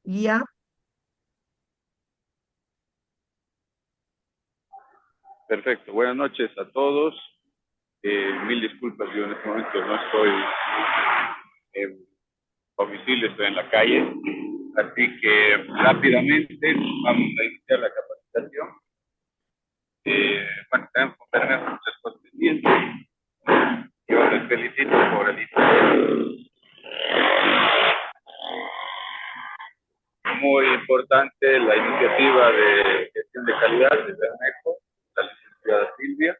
Guía. Perfecto, buenas noches a todos. Mil disculpas, yo en este momento no estoy en domicilio, estoy en la calle. Así que rápidamente vamos a iniciar la capacitación. Bueno, tenemos muchas cosas pendientes. Yo les felicito por el interés. Muy importante la iniciativa de gestión de calidad de Bermejo, la licenciada Silvia,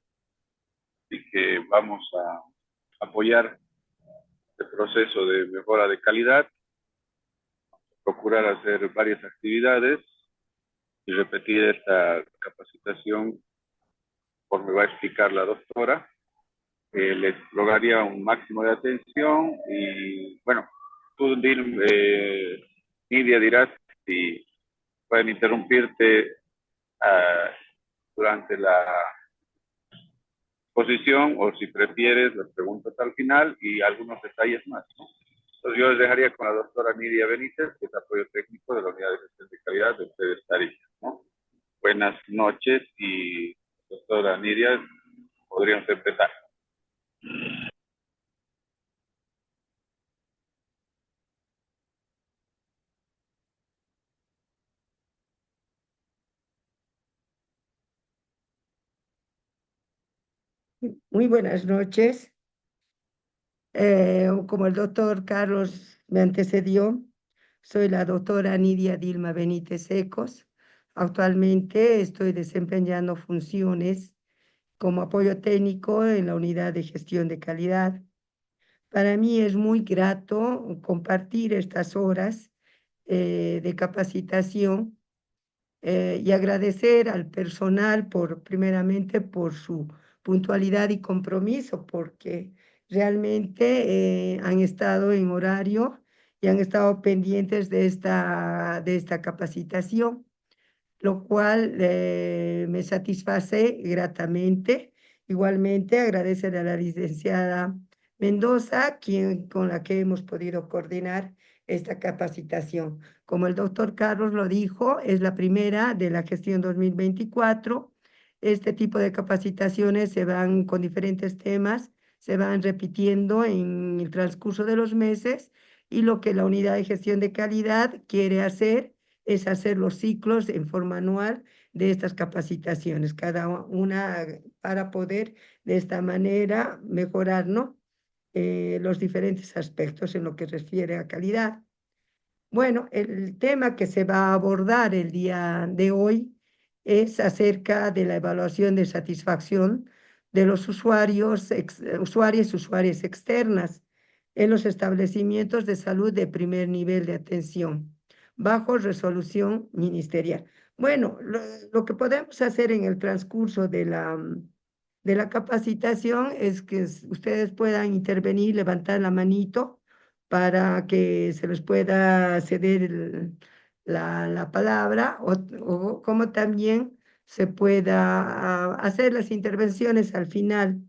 y que vamos a apoyar el proceso de mejora de calidad, procurar hacer varias actividades y repetir esta capacitación conforme va a explicar la doctora. Les rogaría un máximo de atención y, bueno, tú, Nidia, dirás si pueden interrumpirte durante la exposición o si prefieres las preguntas al final y algunos detalles más, ¿no? Entonces yo les dejaría con la doctora Nidia Benítez, que es apoyo técnico de la Unidad de Gestión de Calidad de ustedes, Tarija, ¿no? Buenas noches y doctora Nidia, podríamos empezar. Muy buenas noches. Como el doctor Carlos me antecedió, soy la doctora Nidia Dilma Benítez Ecos. Actualmente estoy desempeñando funciones como apoyo técnico en la unidad de gestión de calidad. Para mí es muy grato compartir estas horas de capacitación y agradecer al personal primeramente por su puntualidad y compromiso, porque realmente han estado en horario y han estado pendientes de esta capacitación, lo cual me satisface gratamente. Igualmente agradecer a la licenciada Mendoza, con la que hemos podido coordinar esta capacitación. Como el doctor Carlos lo dijo, es la primera de la gestión 2024. Este tipo de capacitaciones se van con diferentes temas, se van repitiendo en el transcurso de los meses, y lo que la unidad de gestión de calidad quiere hacer es hacer los ciclos en forma anual de estas capacitaciones, cada una para poder de esta manera mejorar, ¿no? Los diferentes aspectos en lo que refiere a calidad. Bueno, el tema que se va a abordar el día de hoy es acerca de la evaluación de satisfacción de los usuarias externas en los establecimientos de salud de primer nivel de atención, bajo resolución ministerial. Bueno, lo que podemos hacer en el transcurso de la capacitación es que ustedes puedan intervenir, levantar la manito para que se les pueda ceder la palabra, o como también se pueda hacer las intervenciones al final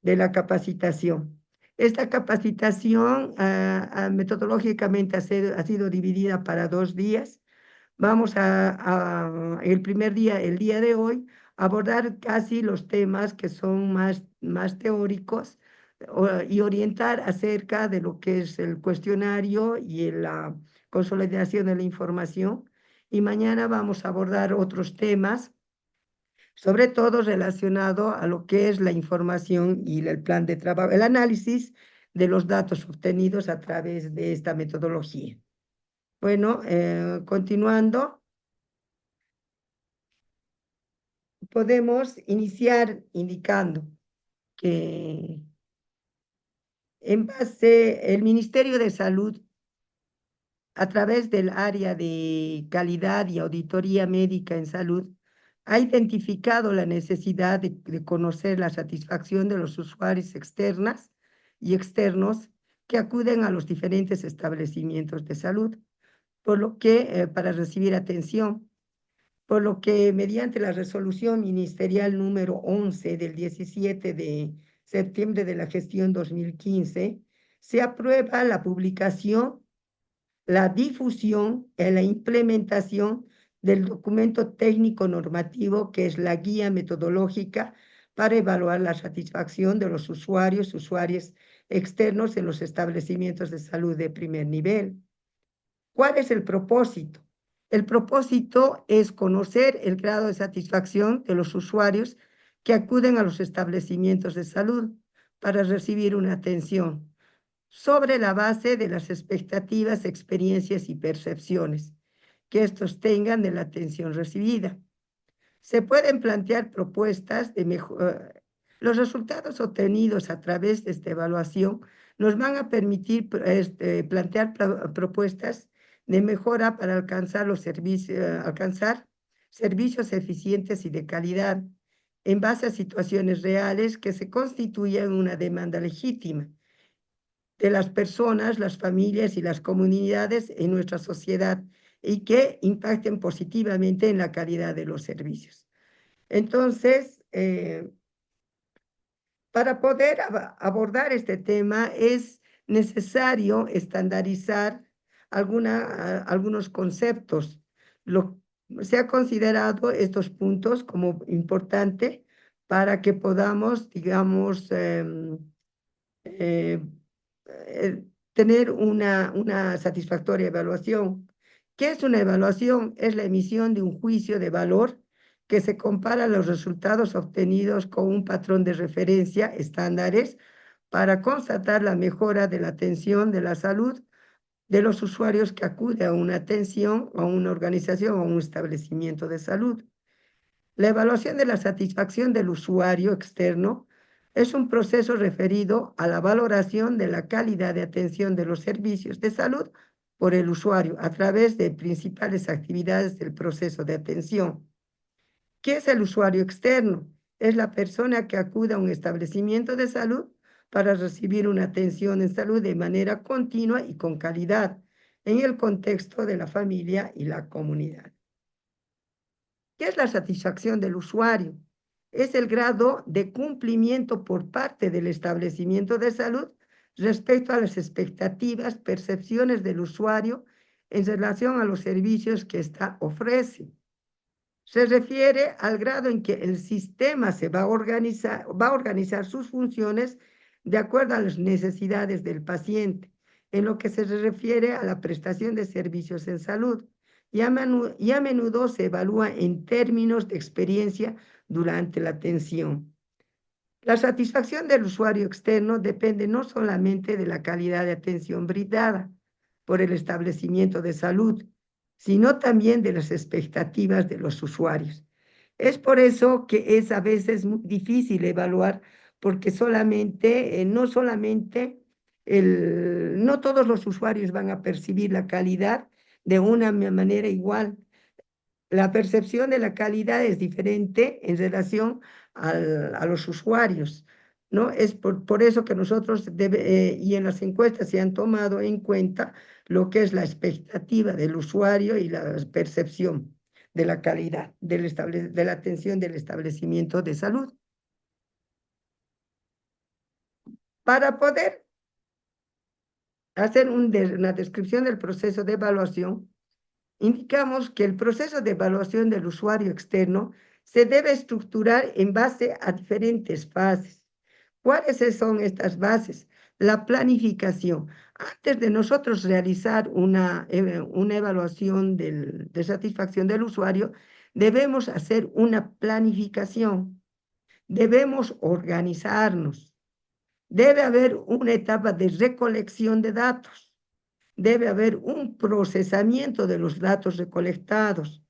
de la capacitación. Esta capacitación metodológicamente ha sido dividida para 2 días. Vamos el primer día, el día de hoy, abordar casi los temas que son más teóricos, y orientar acerca de lo que es el cuestionario y la consolidación de la información. Y mañana vamos a abordar otros temas, sobre todo relacionado a lo que es la información y el plan de trabajo, el análisis de los datos obtenidos a través de esta metodología. Bueno, continuando, podemos iniciar indicando que el Ministerio de Salud, a través del área de calidad y auditoría médica en salud, ha identificado la necesidad de conocer la satisfacción de los usuarios externas y externos que acuden a los diferentes establecimientos de salud, por lo que, para recibir atención, por lo que mediante la resolución ministerial número 11 del 17 de septiembre de la gestión 2015, se aprueba la publicación la difusión y la implementación del documento técnico normativo que es la guía metodológica para evaluar la satisfacción de los usuarios externos en los establecimientos de salud de primer nivel. ¿Cuál es el propósito? El propósito es conocer el grado de satisfacción de los usuarios que acuden a los establecimientos de salud para recibir una atención sobre la base de las expectativas, experiencias y percepciones que estos tengan de la atención recibida. Se pueden plantear propuestas de mejor. Los resultados obtenidos a través de esta evaluación nos van a permitir plantear propuestas de mejora para alcanzar servicios eficientes y de calidad en base a situaciones reales que se constituyen una demanda legítima de las personas, las familias y las comunidades en nuestra sociedad y que impacten positivamente en la calidad de los servicios. Entonces, para poder abordar este tema es necesario estandarizar algunos conceptos. Se ha considerado estos puntos como importante para que podamos, digamos, tener una satisfactoria evaluación. ¿Qué es una evaluación? Es la emisión de un juicio de valor que se compara los resultados obtenidos con un patrón de referencia, estándares, para constatar la mejora de la atención de la salud de los usuarios que acuden a una atención, a una organización o a un establecimiento de salud. La evaluación de la satisfacción del usuario externo es un proceso referido a la valoración de la calidad de atención de los servicios de salud por el usuario a través de principales actividades del proceso de atención. ¿Qué es el usuario externo? Es la persona que acude a un establecimiento de salud para recibir una atención en salud de manera continua y con calidad en el contexto de la familia y la comunidad. ¿Qué es la satisfacción del usuario? Es el grado de cumplimiento por parte del establecimiento de salud respecto a las expectativas, percepciones del usuario en relación a los servicios que ésta ofrece. Se refiere al grado en que el sistema va a organizar sus funciones de acuerdo a las necesidades del paciente, en lo que se refiere a la prestación de servicios en salud, y a menudo se evalúa en términos de experiencia durante la atención. La satisfacción del usuario externo depende no solamente de la calidad de atención brindada por el establecimiento de salud, sino también de las expectativas de los usuarios. Es por eso que es a veces muy difícil evaluar, porque no todos los usuarios van a percibir la calidad de una manera igual. La percepción de la calidad es diferente en relación a los usuarios, ¿no? Es por eso que nosotros, y en las encuestas se han tomado en cuenta lo que es la expectativa del usuario y la percepción de la calidad de la atención del establecimiento de salud. Para poder hacer una descripción del proceso de evaluación, indicamos que el proceso de evaluación del usuario externo se debe estructurar en base a diferentes fases. ¿Cuáles son estas bases? La planificación. Antes de nosotros realizar una evaluación de satisfacción del usuario, debemos hacer una planificación. Debemos organizarnos. Debe haber una etapa de recolección de datos. Debe haber un procesamiento de los datos recolectados,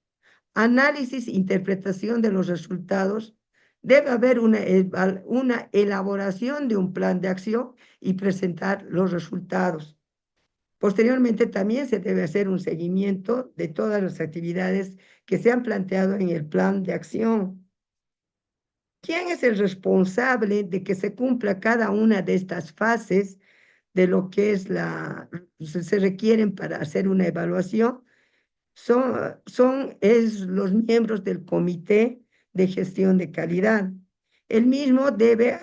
análisis e interpretación de los resultados. Debe haber una elaboración de un plan de acción y presentar los resultados. Posteriormente también se debe hacer un seguimiento de todas las actividades que se han planteado en el plan de acción. ¿Quién es el responsable de que se cumpla cada una de estas fases de lo que se requieren para hacer una evaluación? Son los miembros del Comité de Gestión de Calidad. El mismo debe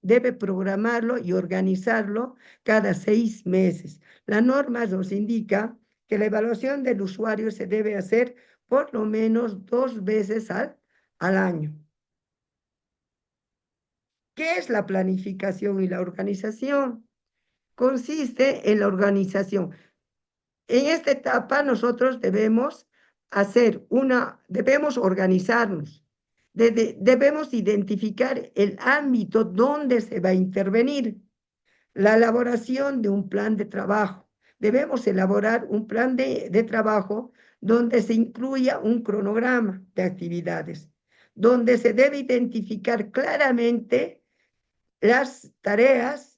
debe programarlo y organizarlo cada 6 meses. La norma nos indica que la evaluación del usuario se debe hacer por lo menos 2 veces al año. ¿Qué es la planificación y la organización? Consiste en la organización. En esta etapa nosotros debemos debemos organizarnos, debemos identificar el ámbito donde se va a intervenir, la elaboración de un plan de trabajo. Debemos elaborar un plan de trabajo donde se incluya un cronograma de actividades, donde se debe identificar claramente las tareas,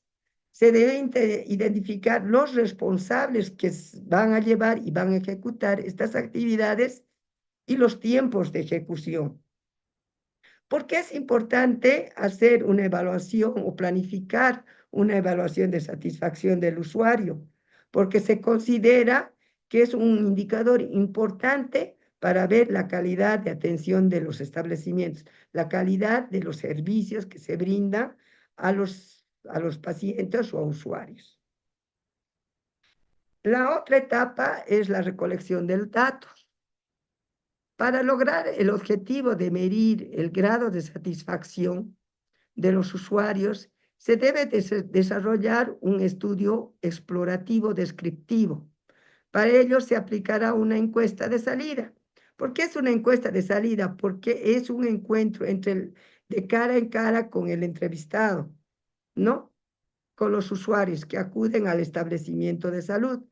se deben identificar los responsables que van a llevar y van a ejecutar estas actividades y los tiempos de ejecución. ¿Por qué es importante hacer una evaluación o planificar una evaluación de satisfacción del usuario? Porque se considera que es un indicador importante para ver la calidad de atención de los establecimientos, la calidad de los servicios que se brindan a los pacientes o a usuarios. La otra etapa es la recolección del datos. Para lograr el objetivo de medir el grado de satisfacción de los usuarios, se debe desarrollar un estudio explorativo descriptivo. Para ello se aplicará una encuesta de salida. ¿Por qué es una encuesta de salida? Porque es un encuentro de cara en cara con el entrevistado, ¿no? Con los usuarios que acuden al establecimiento de salud.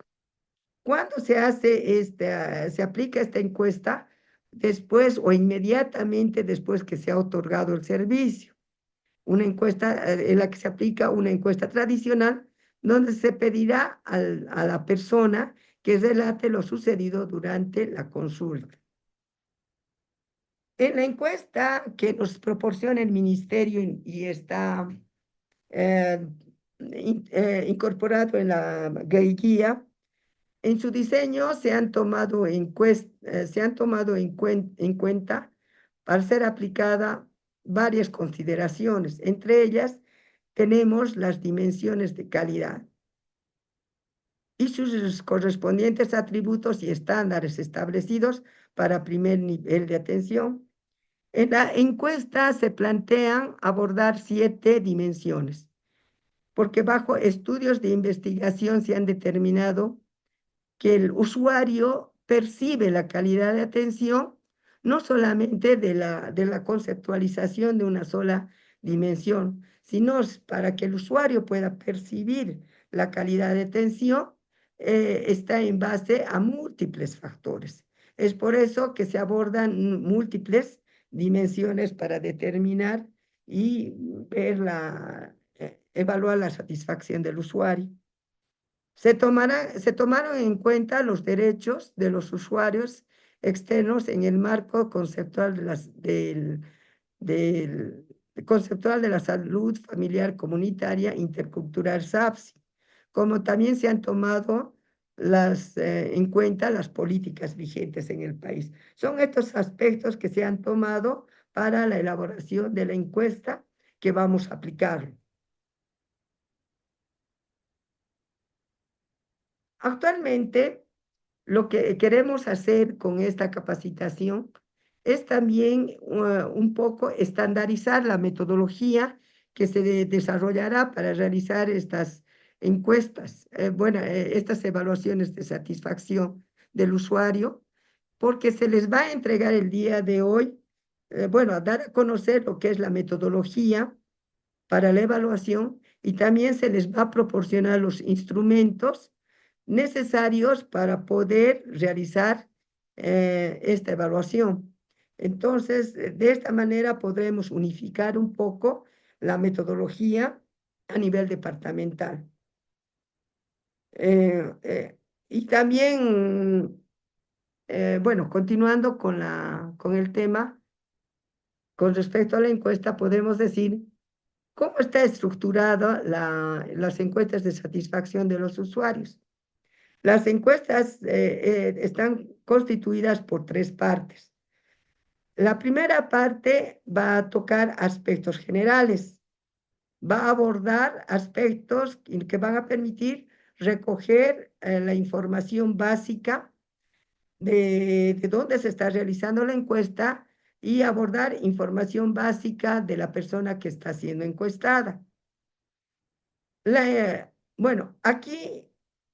¿Cuándo se aplica esta encuesta? Después o inmediatamente después que se ha otorgado el servicio. Una encuesta en la que se aplica una encuesta tradicional, donde se pedirá a la persona que relate lo sucedido durante la consulta. En la encuesta que nos proporciona el ministerio y está incorporado en la guía, en su diseño se han tomado en cuenta para ser aplicada varias consideraciones. Entre ellas tenemos las dimensiones de calidad y sus correspondientes atributos y estándares establecidos para primer nivel de atención. En la encuesta se plantean abordar 7 dimensiones, porque bajo estudios de investigación se han determinado que el usuario percibe la calidad de atención no solamente de la conceptualización de una sola dimensión, sino para que el usuario pueda percibir la calidad de atención, está en base a múltiples factores. Es por eso que se abordan múltiples dimensiones para determinar y evaluar la satisfacción del usuario. Se tomaron en cuenta los derechos de los usuarios externos en el marco conceptual conceptual de la salud familiar comunitaria intercultural SAFSI, como también se han tomado en cuenta las políticas vigentes en el país. Son estos aspectos que se han tomado para la elaboración de la encuesta que vamos a aplicar. Actualmente, lo que queremos hacer con esta capacitación es también un poco estandarizar la metodología que se desarrollará para realizar estas encuestas, estas evaluaciones de satisfacción del usuario, porque se les va a entregar el día de hoy, a dar a conocer lo que es la metodología para la evaluación y también se les va a proporcionar los instrumentos necesarios para poder realizar esta evaluación. Entonces, de esta manera podremos unificar un poco la metodología a nivel departamental. Y también, continuando con el tema, con respecto a la encuesta, podemos decir cómo está estructurada las encuestas de satisfacción de los usuarios. Las encuestas están constituidas por 3 partes. La primera parte va a tocar aspectos generales, va a abordar aspectos que van a permitir recoger la información básica de dónde se está realizando la encuesta y abordar información básica de la persona que está siendo encuestada. Bueno, aquí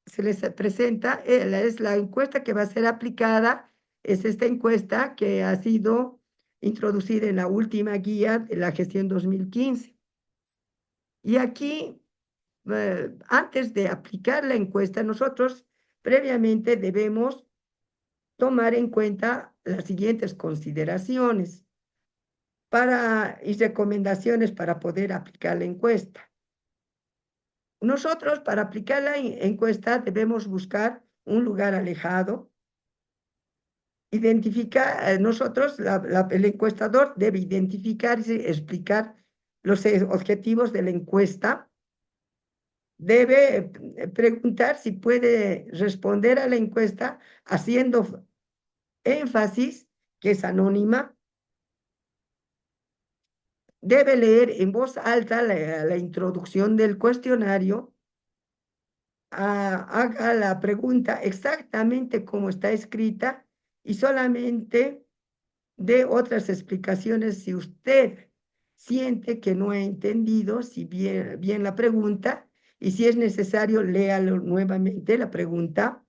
se les presenta, es la encuesta que va a ser aplicada, es esta encuesta que ha sido introducida en la última guía de la gestión 2015. Y aquí, antes de aplicar la encuesta, nosotros previamente debemos tomar en cuenta las siguientes consideraciones y recomendaciones para poder aplicar la encuesta. Nosotros, para aplicar la encuesta, debemos buscar un lugar alejado, identificar, el encuestador debe identificar y explicar los objetivos de la encuesta, debe preguntar si puede responder a la encuesta haciendo énfasis que es anónima, debe leer en voz alta la introducción del cuestionario, haga la pregunta exactamente como está escrita y solamente dé otras explicaciones si usted siente que no ha entendido bien la pregunta, y si es necesario, léalo nuevamente la pregunta.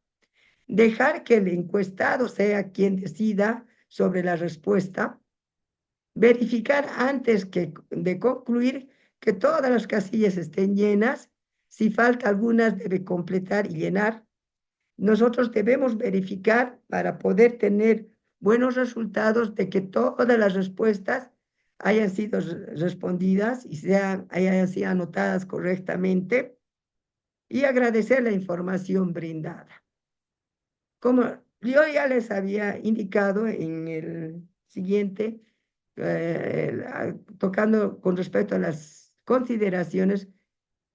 Dejar que el encuestado sea quien decida sobre la respuesta. Verificar antes de concluir que todas las casillas estén llenas. Si falta algunas, debe completar y llenar. Nosotros debemos verificar para poder tener buenos resultados de que todas las respuestas hayan sido respondidas y hayan sido anotadas correctamente, y agradecer la información brindada. Como yo ya les había indicado en el siguiente, tocando con respecto a las consideraciones,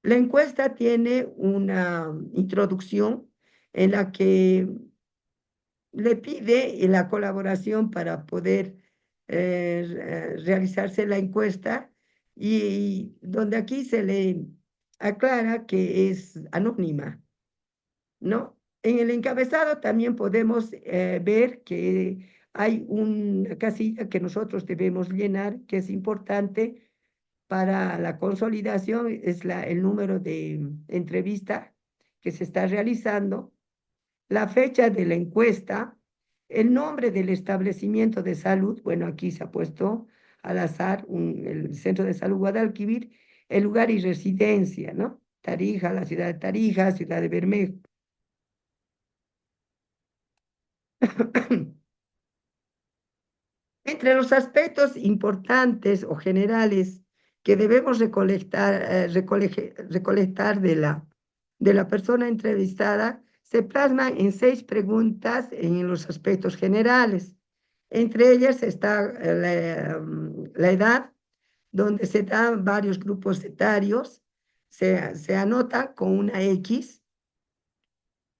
la encuesta tiene una introducción en la que le pide la colaboración para poder realizarse la encuesta, y donde aquí se le aclara que es anónima, ¿no? En el encabezado también podemos ver que hay una casilla que nosotros debemos llenar, que es importante para la consolidación, es el número de entrevista que se está realizando, la fecha de la encuesta, el nombre del establecimiento de salud, bueno, aquí se ha puesto al azar el Centro de Salud Guadalquivir, el lugar y residencia, ¿no? Tarija, la ciudad de Tarija, ciudad de Bermejo. Entre los aspectos importantes o generales que debemos recolectar de la persona entrevistada, se plasman en 6 preguntas en los aspectos generales. Entre ellas está la edad, donde se dan varios grupos etarios, se anota con una X.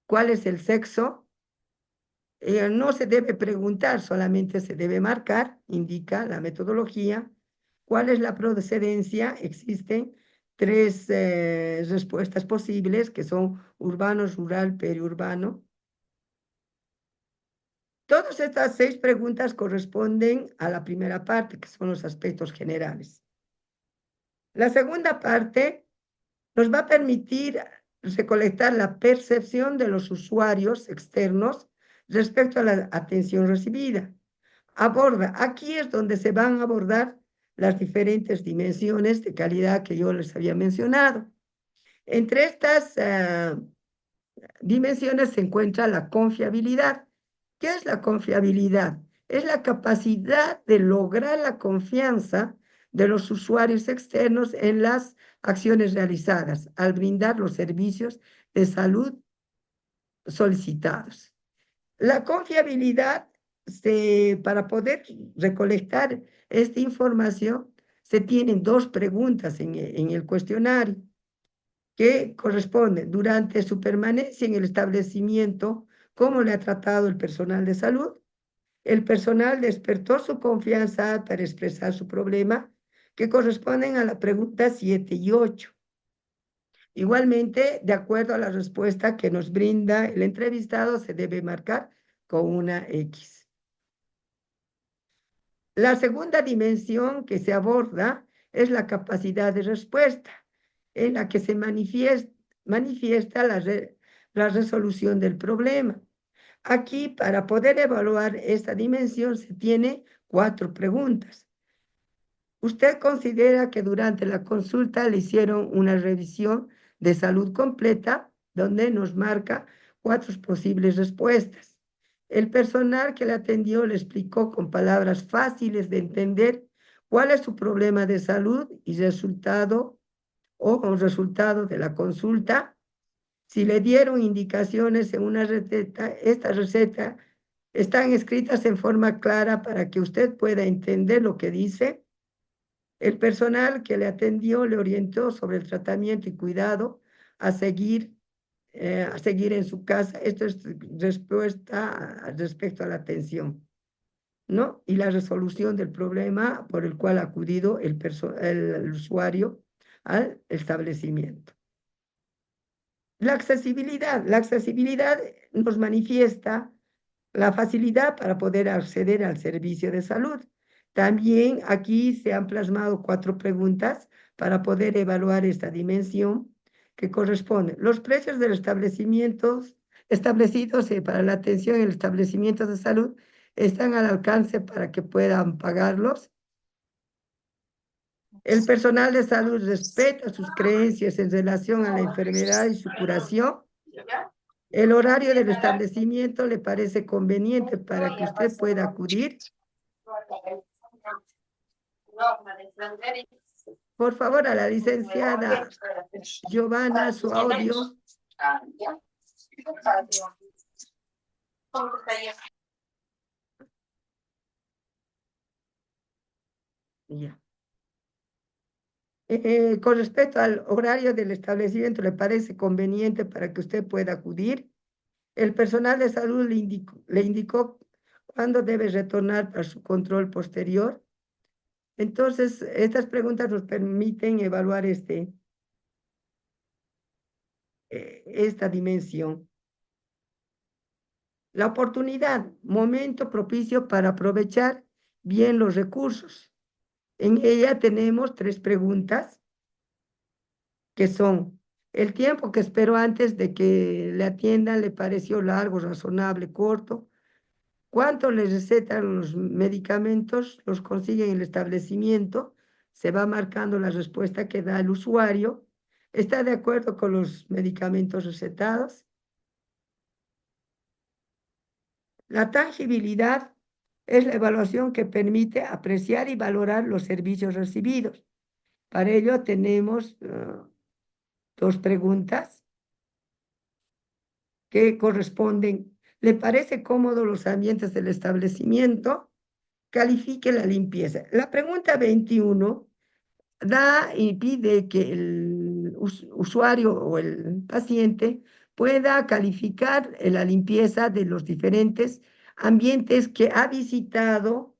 ¿Cuál es el sexo? No se debe preguntar, solamente se debe marcar, indica la metodología. ¿Cuál es la procedencia? Existen 3 respuestas posibles, que son urbano, rural, periurbano. Todas estas 6 preguntas corresponden a la primera parte, que son los aspectos generales. La segunda parte nos va a permitir recolectar la percepción de los usuarios externos respecto a la atención recibida. Aquí es donde se van a abordar las diferentes dimensiones de calidad que yo les había mencionado. Entre estas dimensiones se encuentra la confiabilidad. ¿Qué es la confiabilidad? Es la capacidad de lograr la confianza de los usuarios externos en las acciones realizadas al brindar los servicios de salud solicitados. La confiabilidad, para poder recolectar esta información, se tienen 2 preguntas en el cuestionario, que corresponden: durante su permanencia en el establecimiento, ¿cómo le ha tratado el personal de salud? ¿El personal despertó su confianza para expresar su problema? que corresponden a la pregunta 7 y 8. Igualmente, de acuerdo a la respuesta que nos brinda el entrevistado, se debe marcar con una X. La segunda dimensión que se aborda es la capacidad de respuesta, en la que se manifiesta la resolución del problema. Aquí, para poder evaluar esta dimensión, se tiene 4 preguntas. ¿Usted considera que durante la consulta le hicieron una revisión de salud completa, donde nos marca 4 posibles respuestas? El personal que le atendió le explicó con palabras fáciles de entender cuál es su problema de salud y resultado de la consulta. Si le dieron indicaciones en una receta, esta receta están escritas en forma clara para que usted pueda entender lo que dice. El personal que le atendió le orientó sobre el tratamiento y cuidado a seguir en su casa. Esto es respuesta respecto a la atención, ¿no? Y la resolución del problema por el cual ha acudido el usuario al establecimiento. La accesibilidad nos manifiesta la facilidad para poder acceder al servicio de salud. También aquí se han plasmado 4 preguntas para poder evaluar esta dimensión que corresponde. Los precios de los establecimientos establecidos para la atención en el establecimiento de salud están al alcance para que puedan pagarlos. El personal de salud respeta sus creencias en relación a la enfermedad y su curación. El horario del establecimiento le parece conveniente para que usted pueda acudir. Por favor, a la licenciada Giovanna, su audio. Ya. Con respecto al horario del establecimiento, ¿le parece conveniente para que usted pueda acudir? El personal de salud le indicó cuándo debe retornar para su control posterior. Entonces, estas preguntas nos permiten evaluar esta dimensión. La oportunidad, momento propicio para aprovechar bien los recursos. En ella tenemos 3 preguntas que son: el tiempo que esperó antes de que le atiendan, ¿le pareció largo, razonable, corto? ¿Cuánto le recetan los medicamentos? ¿Los consigue en el establecimiento? Se va marcando la respuesta que da el usuario. ¿Está de acuerdo con los medicamentos recetados? La tangibilidad es la evaluación que permite apreciar y valorar los servicios recibidos. Para ello tenemos 2 preguntas que corresponden. ¿Le parece cómodo los ambientes del establecimiento? Califique la limpieza. La pregunta 21 da y pide que el usuario o el paciente pueda calificar la limpieza de los diferentes ambientes que ha visitado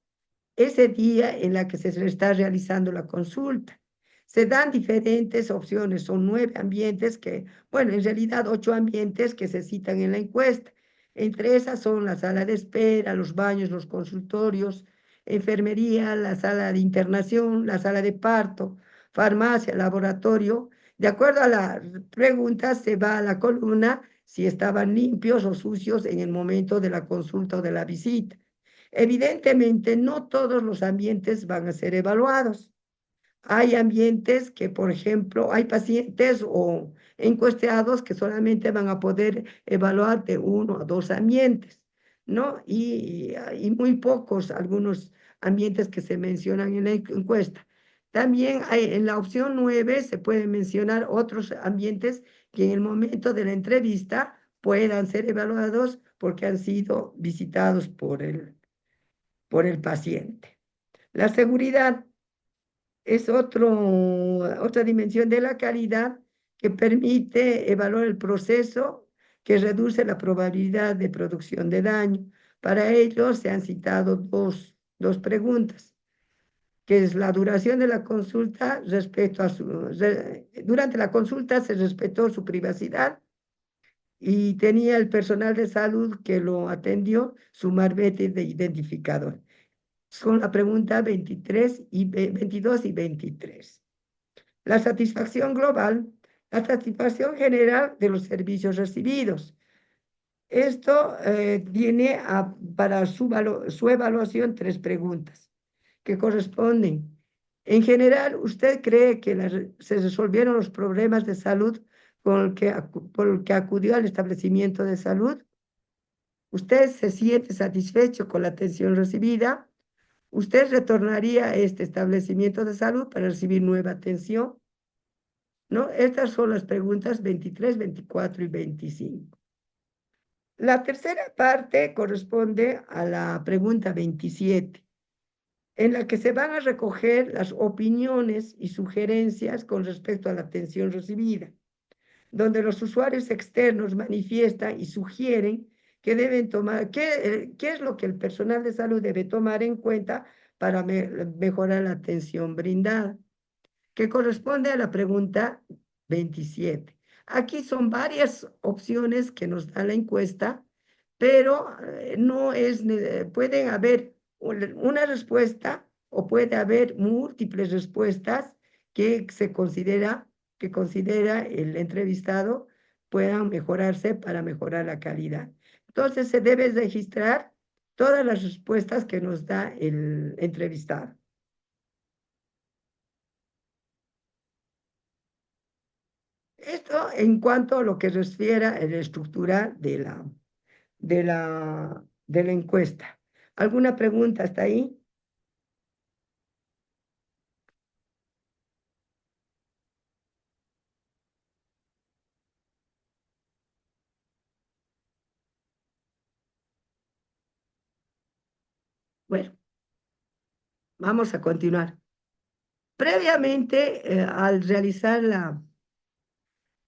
ese día en la que se le está realizando la consulta. Se dan diferentes opciones, son 9 ambientes que, bueno, en realidad 8 ambientes que se citan en la encuesta. Entre esas son la sala de espera, los baños, los consultorios, enfermería, la sala de internación, la sala de parto, farmacia, laboratorio. De acuerdo a las preguntas, se va a la columna si estaban limpios o sucios en el momento de la consulta o de la visita. Evidentemente, no todos los ambientes van a ser evaluados. Hay ambientes que, por ejemplo, hay pacientes o encuestados que solamente van a poder evaluar de 1 a 2 ambientes, ¿no? Y muy pocos, algunos ambientes que se mencionan en la encuesta. También en la opción 9 se pueden mencionar otros ambientes que en el momento de la entrevista puedan ser evaluados porque han sido visitados por el paciente. La seguridad es otra dimensión de la calidad que permite evaluar el proceso que reduce la probabilidad de producción de daño. Para ello se han citado dos preguntas. que es la duración de la consulta respecto a durante la consulta se respetó su privacidad y tenía el personal de salud que lo atendió su marbete de identificador. Son la pregunta 22 y 23. La satisfacción global, la satisfacción general de los servicios recibidos. Esto tiene para su evaluación 3 preguntas que corresponden. En general, ¿usted cree que se resolvieron los problemas de salud por el que acudió al establecimiento de salud? ¿Usted se siente satisfecho con la atención recibida? ¿Usted retornaría a este establecimiento de salud para recibir nueva atención? ¿No? Estas son las preguntas 23, 24 y 25. La tercera parte corresponde a la pregunta 27, en la que se van a recoger las opiniones y sugerencias con respecto a la atención recibida, donde los usuarios externos manifiestan y sugieren que deben tomar, qué es lo que el personal de salud debe tomar en cuenta para mejorar la atención brindada, que corresponde a la pregunta 27. Aquí son varias opciones que nos da la encuesta, pero no es, pueden haber una respuesta o puede haber múltiples respuestas que considera el entrevistado puedan mejorarse para mejorar la calidad. Entonces se debe registrar todas las respuestas que nos da el entrevistado. Esto en cuanto a lo que refiere a la estructura de la encuesta. ¿Alguna pregunta hasta ahí? Bueno, vamos a continuar. Previamente, al realizar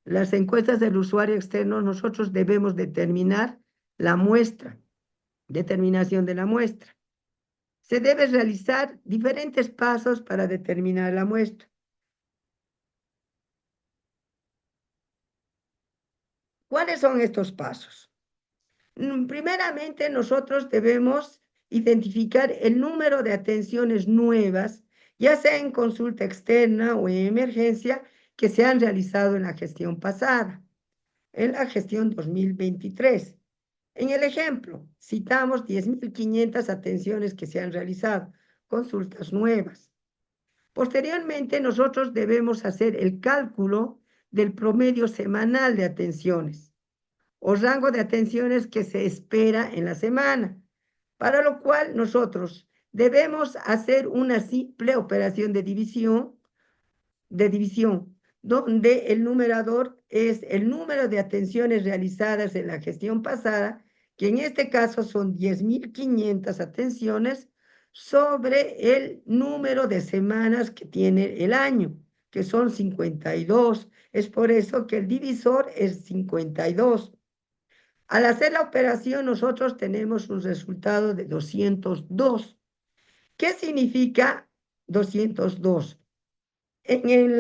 las encuestas del usuario externo, nosotros debemos determinar la muestra, determinación de la muestra. Se debe realizar diferentes pasos para determinar la muestra. ¿Cuáles son estos pasos? Primeramente, nosotros debemos identificar el número de atenciones nuevas, ya sea en consulta externa o en emergencia, que se han realizado en la gestión pasada, en la gestión 2023. En el ejemplo, citamos 10.500 atenciones que se han realizado, consultas nuevas. Posteriormente, nosotros debemos hacer el cálculo del promedio semanal de atenciones o rango de atenciones que se espera en la semana, para lo cual nosotros debemos hacer una simple operación de división, donde el numerador es el número de atenciones realizadas en la gestión pasada, que en este caso son 10.500 atenciones, sobre el número de semanas que tiene el año, que son 52. Es por eso que el divisor es 52. Al hacer la operación, nosotros tenemos un resultado de 202. ¿Qué significa 202? En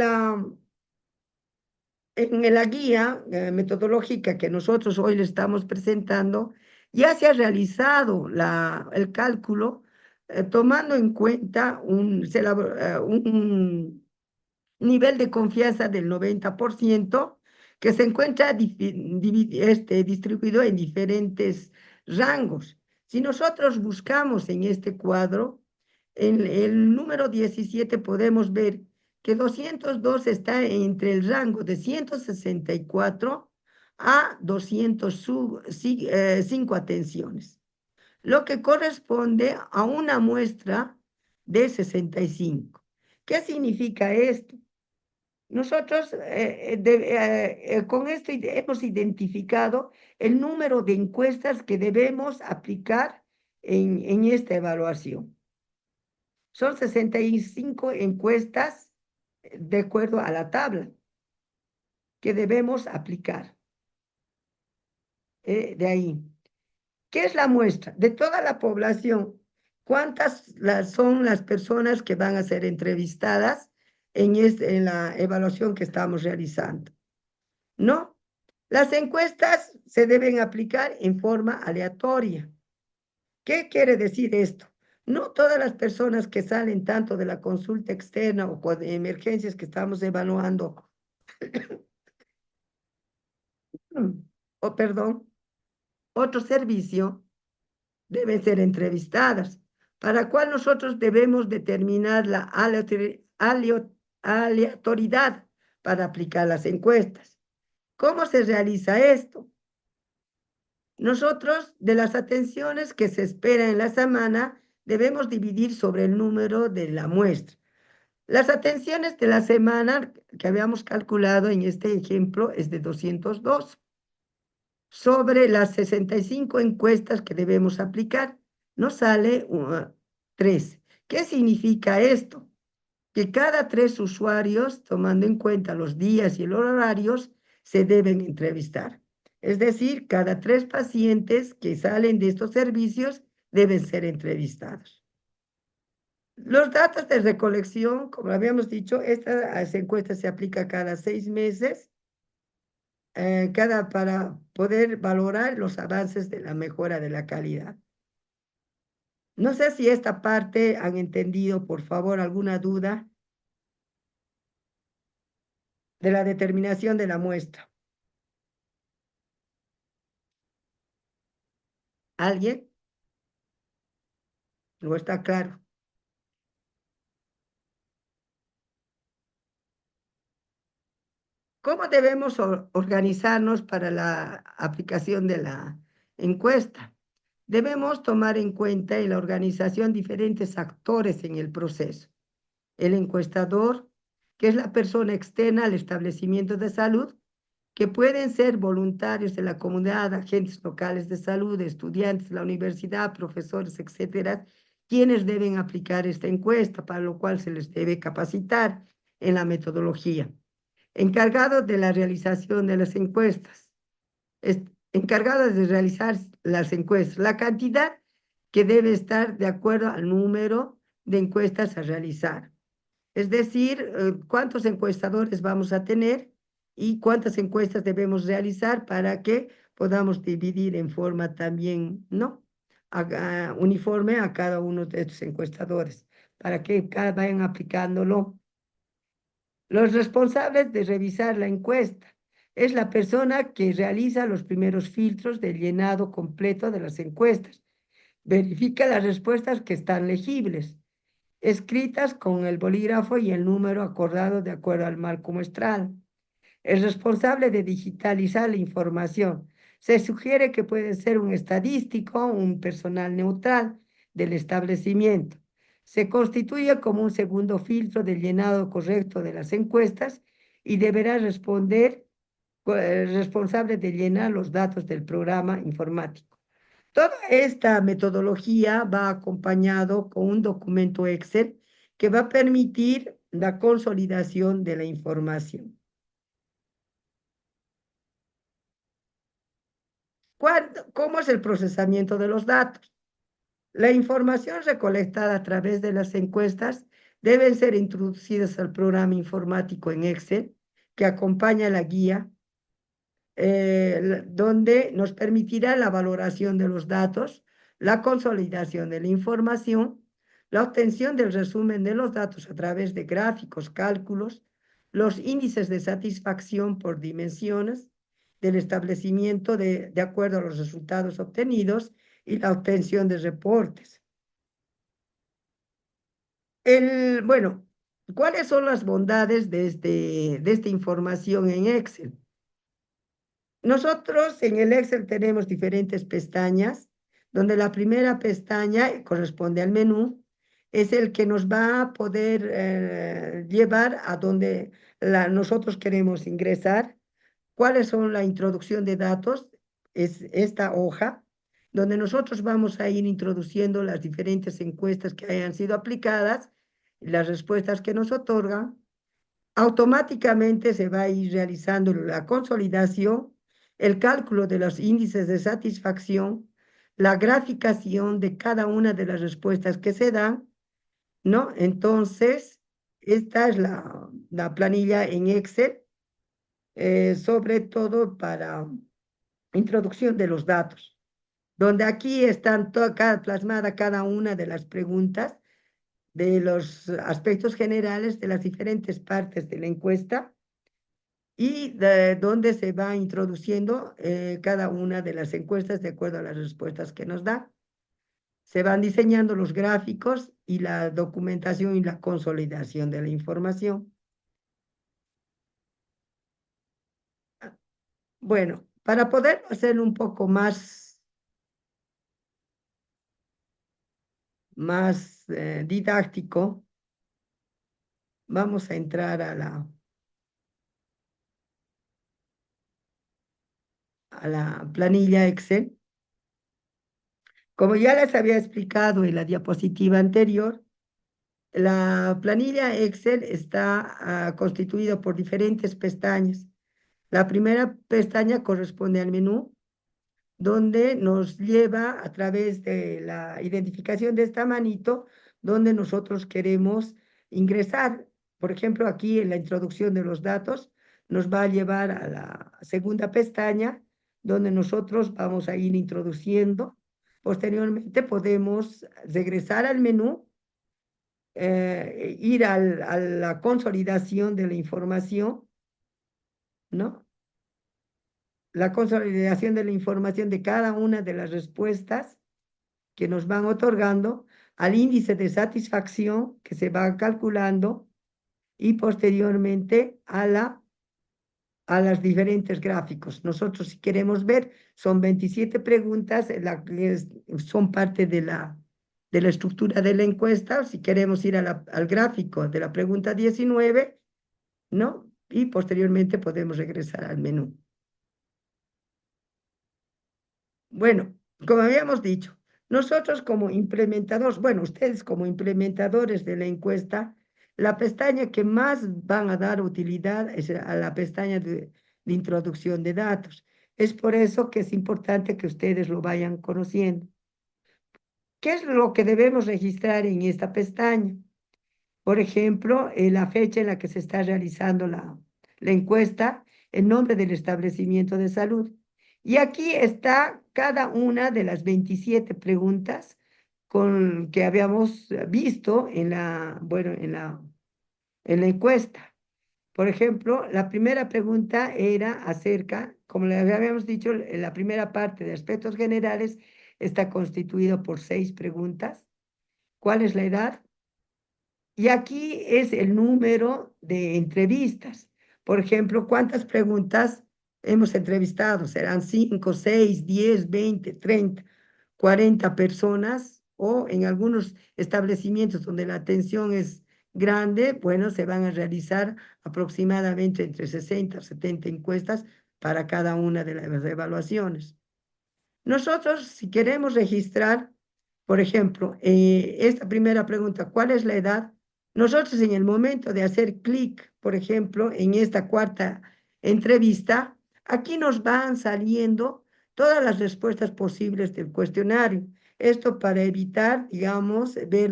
la guía metodológica que nosotros hoy le estamos presentando, ya se ha realizado el cálculo tomando en cuenta un nivel de confianza del 90%, que se encuentra distribuido en diferentes rangos. Si nosotros buscamos en este cuadro, en el número 17 podemos ver que 202 está entre el rango de 164 a 205 atenciones, lo que corresponde a una muestra de 65. ¿Qué significa esto? Nosotros con esto hemos identificado el número de encuestas que debemos aplicar en esta evaluación. Son 65 encuestas de acuerdo a la tabla que debemos aplicar. De ahí. ¿Qué es la muestra? De toda la población ¿Cuántas son las personas que van a ser entrevistadas en la evaluación que estamos realizando? No, las encuestas se deben aplicar en forma aleatoria. ¿Qué quiere decir esto? No todas las personas que salen tanto de la consulta externa o con emergencias que estamos evaluando, o perdón, otro servicio, deben ser entrevistadas, para cual nosotros debemos determinar la aleatoriedad para aplicar las encuestas. ¿Cómo se realiza esto? Nosotros, de las atenciones que se esperan en la semana, debemos dividir sobre el número de la muestra. Las atenciones de la semana que habíamos calculado en este ejemplo es de 202 sobre las 65 encuestas que debemos aplicar. Nos sale 3. ¿Qué significa esto? Que cada 3 usuarios, tomando en cuenta los días y los horarios, se deben entrevistar. Es decir, cada 3 pacientes que salen de estos servicios deben ser entrevistados. Los datos de recolección, como habíamos dicho, esta encuesta se aplica cada 6 meses, para poder valorar los avances de la mejora de la calidad. No sé si esta parte han entendido, por favor, alguna duda de la determinación de la muestra. ¿Alguien? ¿No está claro? ¿Cómo debemos organizarnos para la aplicación de la encuesta? Debemos tomar en cuenta en la organización diferentes actores en el proceso. El encuestador, que es la persona externa al establecimiento de salud, que pueden ser voluntarios de la comunidad, agentes locales de salud, estudiantes de la universidad, profesores, etcétera, quienes deben aplicar esta encuesta, para lo cual se les debe capacitar en la metodología. Encargado de la realización de las encuestas, encargado de realizar las encuestas, la cantidad que debe estar de acuerdo al número de encuestas a realizar. Es decir, cuántos encuestadores vamos a tener y cuántas encuestas debemos realizar para que podamos dividir en forma también, ¿no? Uniforme a cada uno de estos encuestadores, para que vayan aplicándolo. Los responsables de revisar la encuesta es la persona que realiza los primeros filtros del llenado completo de las encuestas. Verifica las respuestas que están legibles, escritas con el bolígrafo y el número acordado de acuerdo al marco muestral. El responsable de digitalizar la información. Se sugiere que puede ser un estadístico, un personal neutral del establecimiento. Se constituye como un segundo filtro del llenado correcto de las encuestas y deberá responder el responsable de llenar los datos del programa informático. Toda esta metodología va acompañado con un documento Excel que va a permitir la consolidación de la información. ¿Cómo es el procesamiento de los datos? La información recolectada a través de las encuestas deben ser introducidas al programa informático en Excel que acompaña la guía, donde nos permitirá la valoración de los datos, la consolidación de la información, la obtención del resumen de los datos a través de gráficos, cálculos, los índices de satisfacción por dimensiones del establecimiento de acuerdo a los resultados obtenidos y la obtención de reportes. Bueno, ¿cuáles son las bondades de esta información en Excel? Nosotros en el Excel tenemos diferentes pestañas, donde la primera pestaña corresponde al menú, es el que nos va a poder llevar a donde nosotros queremos ingresar. ¿Cuáles son la introducción de datos? Es esta hoja, donde nosotros vamos a ir introduciendo las diferentes encuestas que hayan sido aplicadas, las respuestas que nos otorgan. Automáticamente se va a ir realizando la consolidación, el cálculo de los índices de satisfacción, la graficación de cada una de las respuestas que se dan, ¿no? Entonces, esta es la planilla en Excel, sobre todo para introducción de los datos, donde aquí están plasmada cada una de las preguntas de los aspectos generales de las diferentes partes de la encuesta y de donde se va introduciendo cada una de las encuestas de acuerdo a las respuestas que nos da. Se van diseñando los gráficos y la documentación y la consolidación de la información. Bueno, para poder hacer un poco más didáctico, vamos a entrar a la planilla Excel. Como ya les había explicado en la diapositiva anterior, la planilla Excel está constituida por diferentes pestañas. La primera pestaña corresponde al menú, donde nos lleva a través de la identificación de esta manito, donde nosotros queremos ingresar. Por ejemplo, aquí en la introducción de los datos, nos va a llevar a la segunda pestaña, donde nosotros vamos a ir introduciendo. Posteriormente podemos regresar al menú, ir a la consolidación de la información, ¿no? La consolidación de la información de cada una de las respuestas que nos van otorgando, al índice de satisfacción que se va calculando y posteriormente a las diferentes gráficos. Nosotros, si queremos ver, son 27 preguntas, son parte de la estructura de la encuesta. Si queremos ir al gráfico de la pregunta 19, ¿no? Y posteriormente podemos regresar al menú. Bueno, como habíamos dicho, nosotros como implementadores, bueno, ustedes como implementadores de la encuesta, la pestaña que más van a dar utilidad es a la pestaña de introducción de datos. Es por eso que es importante que ustedes lo vayan conociendo. ¿Qué es lo que debemos registrar en esta pestaña? Por ejemplo, la fecha en la que se está realizando la encuesta, el nombre del establecimiento de salud. Y aquí está cada una de las 27 preguntas que habíamos visto bueno, en la encuesta. Por ejemplo, la primera pregunta era acerca, como le habíamos dicho, la primera parte de aspectos generales está constituida por 6 preguntas. ¿Cuál es la edad? Y aquí es el número de entrevistas. Por ejemplo, ¿cuántas preguntas hemos entrevistado? ¿Serán 5, 6, 10, 20, 30, 40 personas? O en algunos establecimientos donde la atención es grande, bueno, se van a realizar aproximadamente entre 60 o 70 encuestas para cada una de las evaluaciones. Nosotros, si queremos registrar, por ejemplo, esta primera pregunta, ¿cuál es la edad? Nosotros en el momento de hacer clic, por ejemplo, en esta cuarta entrevista, aquí nos van saliendo todas las respuestas posibles del cuestionario. Esto para evitar, digamos, ver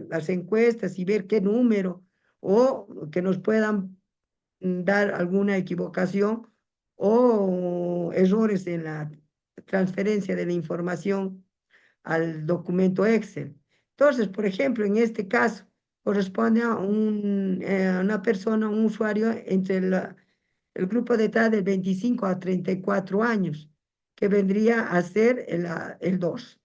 las encuestas y ver qué número o que nos puedan dar alguna equivocación o errores en la transferencia de la información al documento Excel. Entonces, por ejemplo, en este caso, corresponde a una persona, un usuario entre el grupo de edad de 25 a 34 años, que vendría a ser el 2.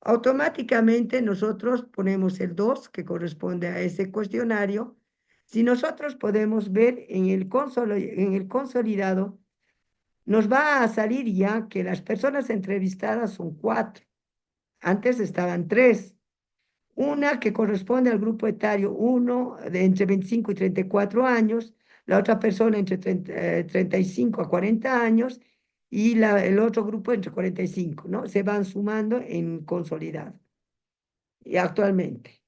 Automáticamente nosotros ponemos el 2, que corresponde a ese cuestionario. Si nosotros podemos ver en el consolidado, nos va a salir ya que las personas entrevistadas son 4. Antes estaban 3. Una que corresponde al grupo etario 1 de entre 25 y 34 años, la otra persona entre 35 a 40 años y el otro grupo entre 45, ¿no? Se van sumando en consolidado y actualmente.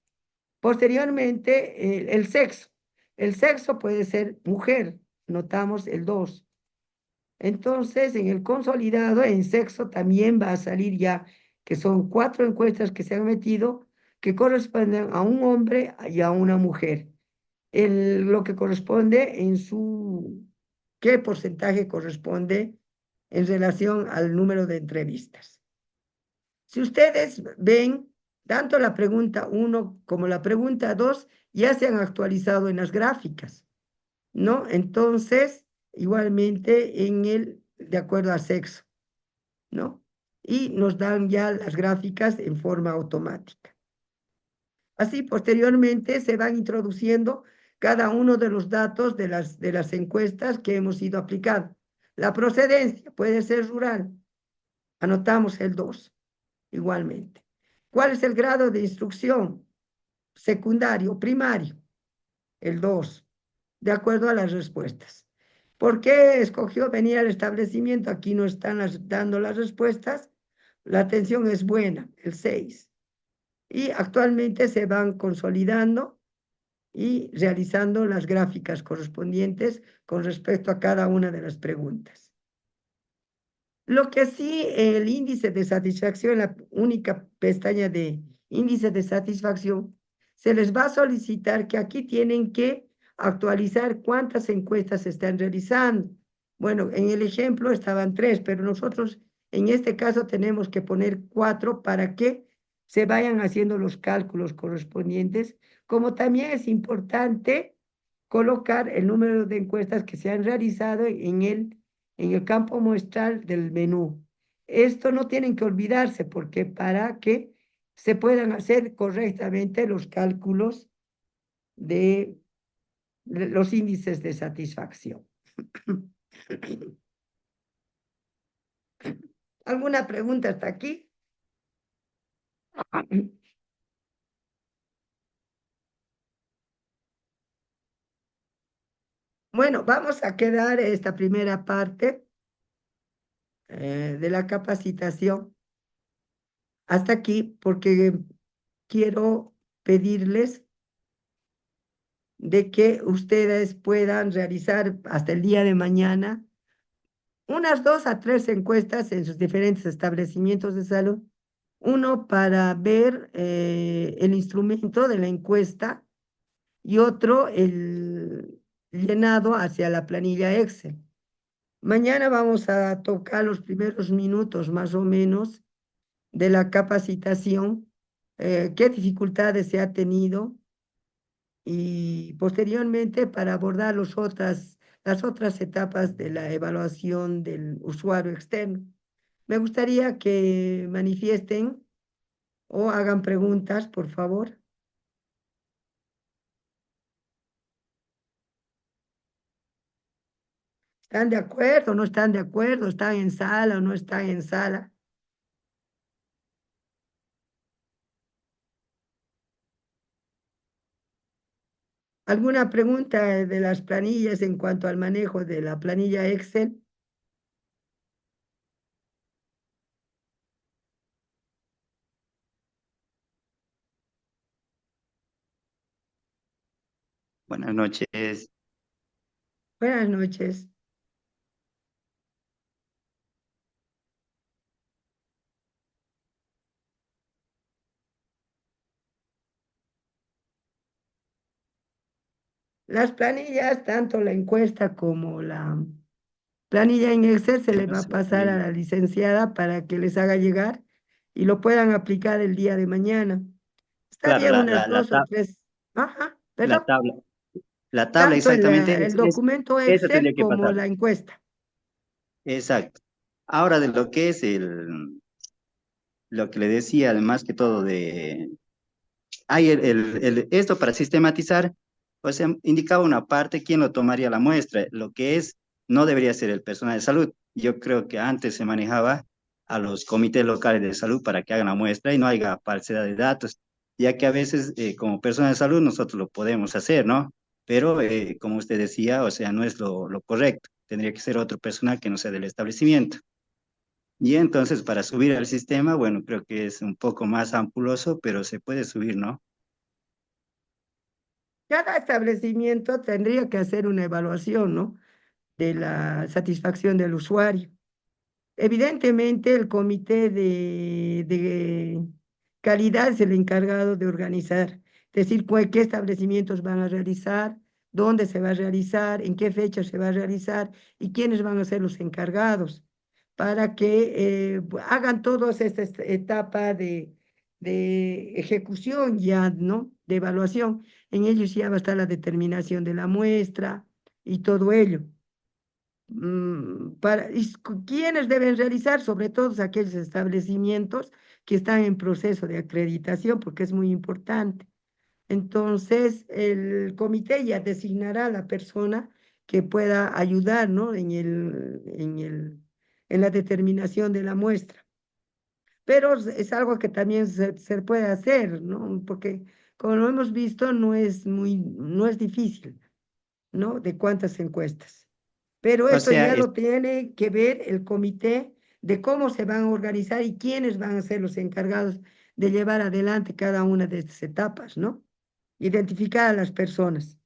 Posteriormente, el sexo. El sexo puede ser mujer, notamos el 2. Entonces, en el consolidado, en sexo también va a salir ya que son 4 encuestas que se han metido que corresponden a un hombre y a una mujer. Lo que corresponde en qué porcentaje corresponde en relación al número de entrevistas. Si ustedes ven, tanto la pregunta 1 como la pregunta 2 ya se han actualizado en las gráficas, ¿no? Entonces, igualmente de acuerdo a sexo, ¿no? Y nos dan ya las gráficas en forma automática. Así, posteriormente se van introduciendo cada uno de los datos de las encuestas que hemos ido aplicando. La procedencia puede ser rural. Anotamos el 2, igualmente. ¿Cuál es el grado de instrucción? Secundario, primario, el 2, de acuerdo a las respuestas. ¿Por qué escogió venir al establecimiento? Aquí no están dando las respuestas. La atención es buena, el 6. Y actualmente se van consolidando y realizando las gráficas correspondientes con respecto a cada una de las preguntas. Lo que sí, el índice de satisfacción, la única pestaña de índice de satisfacción, se les va a solicitar que aquí tienen que actualizar cuántas encuestas se están realizando. Bueno, en el ejemplo estaban 3, pero nosotros en este caso tenemos que poner 4 para que se vayan haciendo los cálculos correspondientes, como también es importante colocar el número de encuestas que se han realizado en el campo muestral del menú. Esto no tienen que olvidarse porque para que se puedan hacer correctamente los cálculos de los índices de satisfacción. ¿Alguna pregunta hasta aquí? Bueno, vamos a quedar esta primera parte de la capacitación hasta aquí porque quiero pedirles de que ustedes puedan realizar hasta el día de mañana unas 2 a 3 encuestas en sus diferentes establecimientos de salud. Uno para ver el instrumento de la encuesta y otro el llenado hacia la planilla Excel. Mañana vamos a tocar los primeros minutos más o menos de la capacitación, qué dificultades se ha tenido y posteriormente para abordar las otras etapas de la evaluación del usuario externo. Me gustaría que manifiesten o hagan preguntas, por favor. ¿Están de acuerdo? ¿No están de acuerdo? ¿Están en sala o no están en sala? ¿Alguna pregunta de las planillas en cuanto al manejo de la planilla Excel? Buenas noches. Buenas noches. Las planillas, tanto la encuesta como la planilla en Excel, se le va a pasar a la licenciada para que les haga llegar y lo puedan aplicar el día de mañana. Está Claro, bien unas 2 o 3. Ajá, la perdón. tabla, la tabla Tanto exactamente el documento esa tendría Excel que como pasar. la encuesta. Exacto. Ahora de lo que es lo que le decía, además que todo hay esto para sistematizar, o sea, indicaba una parte quién lo tomaría la muestra, lo que es, no debería ser el personal de salud. Yo creo que antes se manejaba a los comités locales de salud para que hagan la muestra y no haya falsedad de datos, ya que a veces como personal de salud nosotros lo podemos hacer, ¿no? Pero como usted decía, o sea, no es lo correcto, tendría que ser otro personal que no sea del establecimiento. Y entonces para subir al sistema, bueno, creo que es un poco más ampuloso, pero se puede subir, ¿no? Cada establecimiento tendría que hacer una evaluación, ¿no? De la satisfacción del usuario. Evidentemente, el comité de calidad es el encargado de organizar, es decir, qué establecimientos van a realizar, dónde se va a realizar, en qué fecha se va a realizar y quiénes van a ser los encargados para que hagan toda esta etapa de ejecución ya, ¿no? De evaluación. En ellos ya va a estar la determinación de la muestra y todo ello. ¿Quiénes deben realizar? Sobre todo aquellos establecimientos que están en proceso de acreditación, porque es muy importante. Entonces, el comité ya designará a la persona que pueda ayudar, ¿no? En la determinación de la muestra. Pero es algo que también se puede hacer, ¿no? Porque como lo hemos visto, no es difícil, ¿no? De cuántas encuestas. Pero O esto sea, ya lo tiene que ver el comité de cómo se van a organizar y quiénes van a ser los encargados de llevar adelante cada una de estas etapas, ¿no? Identificar a las personas.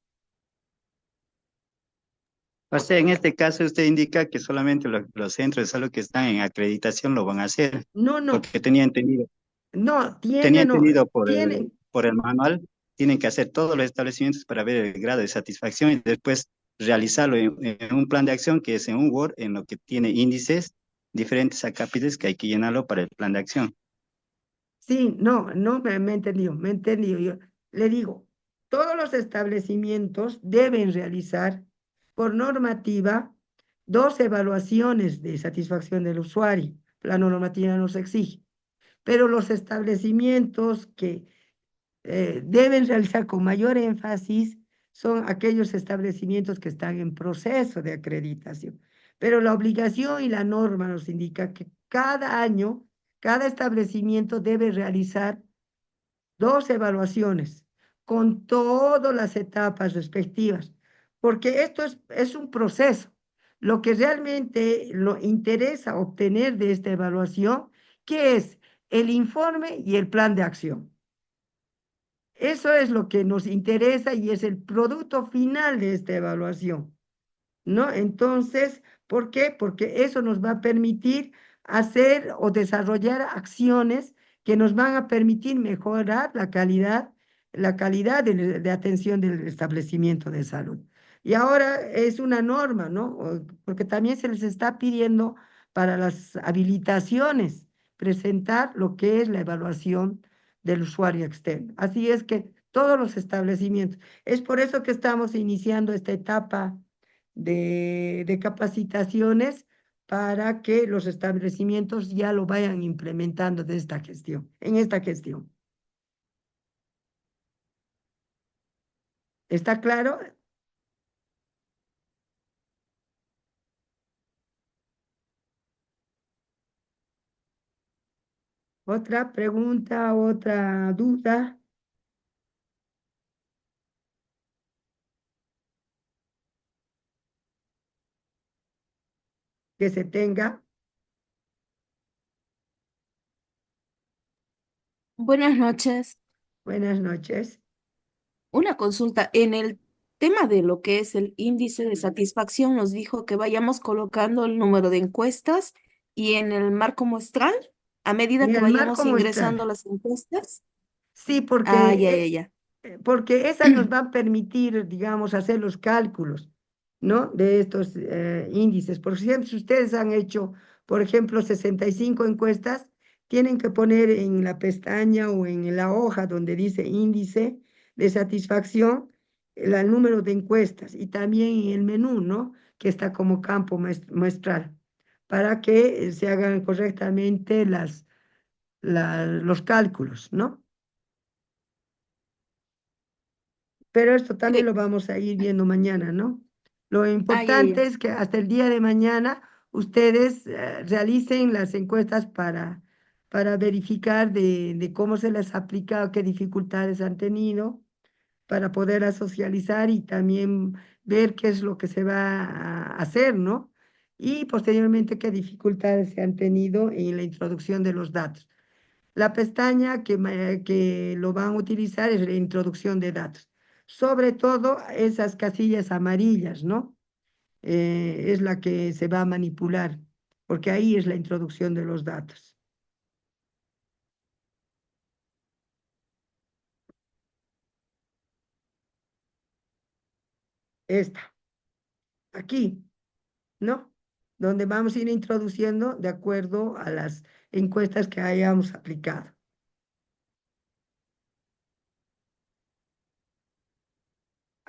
o sea, en este caso usted indica que solamente los centros de salud que están en acreditación lo van a hacer, No, no, porque no, tenía tienen, no, entendido tienen, por el manual, tienen que hacer todos los establecimientos para ver el grado de satisfacción y después realizarlo en un plan de acción que es en un Word, en lo que tiene índices diferentes a capítulos que hay que llenarlo para el plan de acción. sí, no, no me entendió, me entendió. Yo le digo, todos los establecimientos deben realizar por normativa 2 evaluaciones de satisfacción del usuario. La normativa nos exige. Pero los establecimientos que deben realizar con mayor énfasis son aquellos establecimientos que están en proceso de acreditación. Pero la obligación y la norma nos indica que cada año, cada establecimiento debe realizar 2 evaluaciones con todas las etapas respectivas, porque esto es un proceso. Lo que realmente lo interesa obtener de esta evaluación, que es el informe y el plan de acción. Eso es lo que nos interesa y es el producto final de esta evaluación, ¿no? Entonces, ¿por qué? Porque eso nos va a permitir hacer o desarrollar acciones que nos van a permitir mejorar la calidad de atención del establecimiento de salud. Y ahora es una norma, ¿no? Porque también se les está pidiendo para las habilitaciones presentar lo que es la evaluación del usuario externo. Así es que todos los establecimientos. Es por eso que estamos iniciando esta etapa de capacitaciones para que los establecimientos ya lo vayan implementando de esta gestión, en esta gestión. ¿Está claro? ¿Otra pregunta, otra duda que se tenga? Buenas noches. Buenas noches. Una consulta. En el tema de lo que es el índice de satisfacción, nos dijo que vayamos colocando el número de encuestas y en el marco muestral, a medida En que el marco vayamos ingresando muestral. las encuestas. Sí, Ah, ya, ya, porque ya. porque esa nos va a permitir, digamos, hacer los cálculos, ¿no? De estos índices. Por ejemplo, si ustedes han hecho, por ejemplo, 65 encuestas, tienen que poner en la pestaña o en la hoja donde dice índice de satisfacción el número de encuestas y también en el menú, ¿no? Que está como campo muestral, para que se hagan correctamente los cálculos, ¿no? Pero esto Ok. también lo vamos a ir viendo mañana, ¿no? Lo Ah, ya, importante ya. es que hasta el día de mañana ustedes realicen las encuestas para verificar de cómo se les ha aplicado, qué dificultades han tenido, para poder socializar y también ver qué es lo que se va a hacer, ¿no? Y posteriormente qué dificultades se han tenido en la introducción de los datos. La pestaña que lo van a utilizar es la introducción de datos. Sobre todo esas casillas amarillas, ¿no? Es la que se va a manipular. porque ahí es la introducción de los datos. Esta, aquí, ¿no? Donde vamos a ir introduciendo de acuerdo a las encuestas que hayamos aplicado.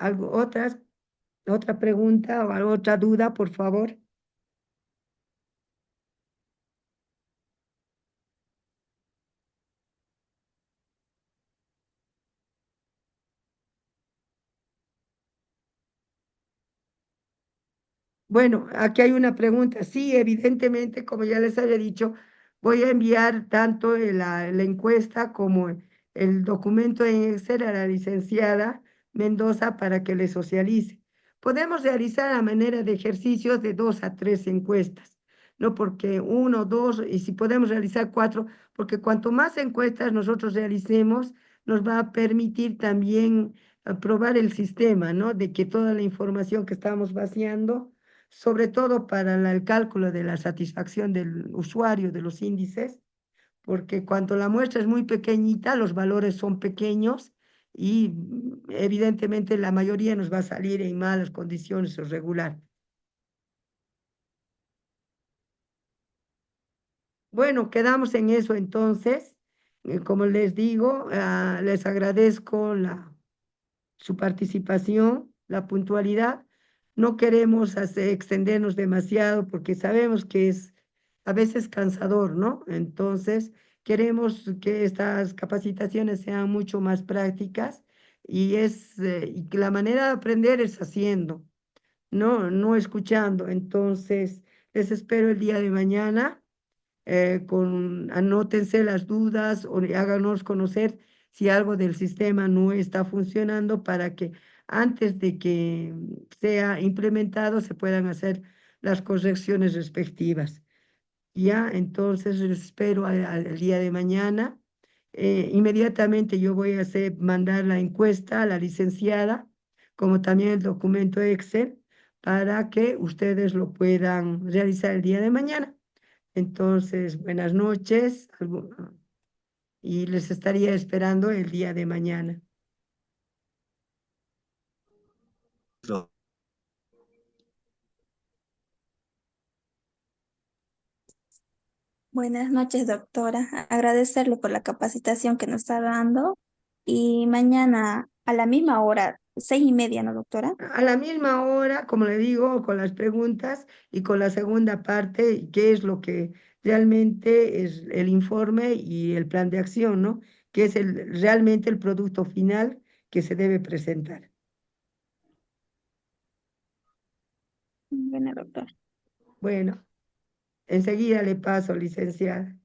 ¿Otra pregunta o otra duda, por favor? Bueno, aquí hay una pregunta. Sí, evidentemente, como ya les había dicho, voy a enviar tanto la encuesta como el documento en Excel a la licenciada Mendoza para que le socialice. Podemos realizar a manera de ejercicios de 2 a 3 encuestas, no porque uno, dos, y si podemos realizar 4, porque cuanto más encuestas nosotros realicemos, nos va a permitir también probar el sistema, ¿no? De que toda la información que estamos vaciando sobre todo para el cálculo de la satisfacción del usuario de los índices, porque cuando la muestra es muy pequeñita, los valores son pequeños y evidentemente la mayoría nos va a salir en malas condiciones o regular. Bueno, quedamos en eso entonces. Como les digo, les agradezco su participación, la puntualidad. No queremos extendernos demasiado porque sabemos que es a veces cansador, ¿no? Entonces, queremos que estas capacitaciones sean mucho más prácticas y que la manera de aprender es haciendo, no escuchando. Entonces, les espero el día de mañana anótense las dudas o háganos conocer si algo del sistema no está funcionando para que antes de que sea implementado se puedan hacer las correcciones respectivas. Ya, entonces les espero al día de mañana. Inmediatamente yo voy a mandar la encuesta a la licenciada, como también el documento Excel, para que ustedes lo puedan realizar el día de mañana. Entonces, buenas noches y les estaría esperando el día de mañana. Buenas noches, doctora. Agradecerle por la capacitación que nos está dando. Y mañana a la misma hora, 6:30, ¿no, doctora? A la misma hora, como le digo, con las preguntas y con la segunda parte, qué es lo que realmente es el informe y el plan de acción, ¿no? Que es realmente el producto final que se debe presentar. Bueno, doctora. Bueno, enseguida le paso, licenciada.